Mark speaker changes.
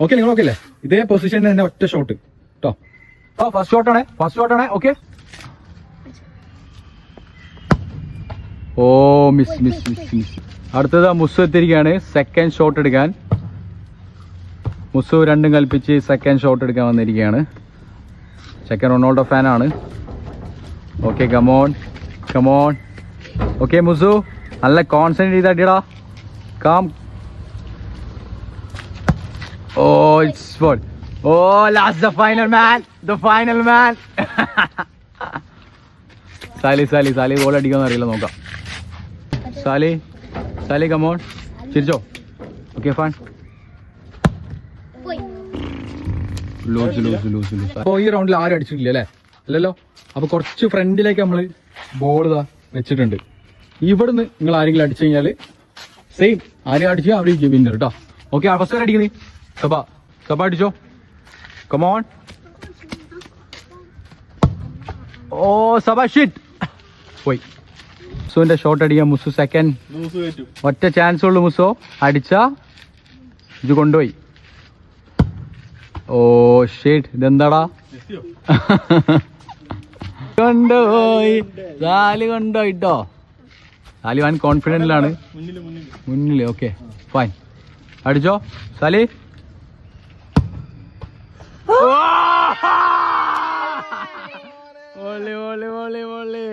Speaker 1: Okay നിങ്ങൾ okay അല്ലേ? ഇതേ പൊസിഷനിൽ തന്നെ ഒറ്റ ഷോട്ട് കേട്ടോ. ഫസ്റ്റ് ഷോട്ടാണ്. ഓക്കെ. ഓ മിസ്. അടുത്തത് മുസ്സു എത്തിയിരിക്കുകയാണ് സെക്കൻഡ് ഷോട്ട് എടുക്കാൻ. മുസ്സു രണ്ടും കൽപ്പിച്ച് സെക്കൻഡ് ഷോട്ട് എടുക്കാൻ വന്നിരിക്കുകയാണ്. സെക്കൻഡ് റൊണാൾഡോ ഫാനാണ്. Okay come on. ഓക്കെ മുസ്സു നല്ല കോൺസെൻട്രേറ്റ് ചെയ്ത് അടിയടാ. Calm. Oh it's ball. Oh last the final man. Sali goal അടിക്കാന്ന് അറിയില്ല, നോക്കാം. സാലി കമോൺ ചിരിച്ചോ. Okay fine. ലൂസ്. അപ്പോൾ ഈ റൗണ്ടിൽ ആരും അടിച്ചിട്ടില്ല അല്ലേ? അല്ലല്ലോ. അപ്പോൾ കുറച്ച് ഫ്രണ്ടിലേക്ക് നമ്മൾ ബോൾ വെച്ചിട്ടുണ്ട്. ഇവിടുന്ന് നിങ്ങൾ ആരെങ്കിലും അടിച്ചു കഴിഞ്ഞാൽ സെയിം ആരും അടിച്ചാൽ അവിടെ വിന്നർ കേട്ടോ. ഓക്കെ ഫസ്റ്റ് അടിക്കുന്നേ സബ അടിച്ചോ. കമോൺ. ഓ സബ ഷിറ്റ് പോയി. മുസ്സുവിന്റെ ഷോട്ട് അടിക്കാൻ മുസ്സു സെക്കൻഡ്. ഒറ്റ ചാൻസ് ഉള്ളു മുസ്സോ. അടിച്ച ഇത് കൊണ്ടുപോയി. ഓ ഷിറ്റ് ഇതെന്താടാ? കൊണ്ടുപോയി. കൊണ്ടുപോയിട്ടോ. സാലി വൻ കോൺഫിഡൻറ്റിലാണ് മുന്നിൽ. Okay fine. അടിച്ചോ സാലി. വോളി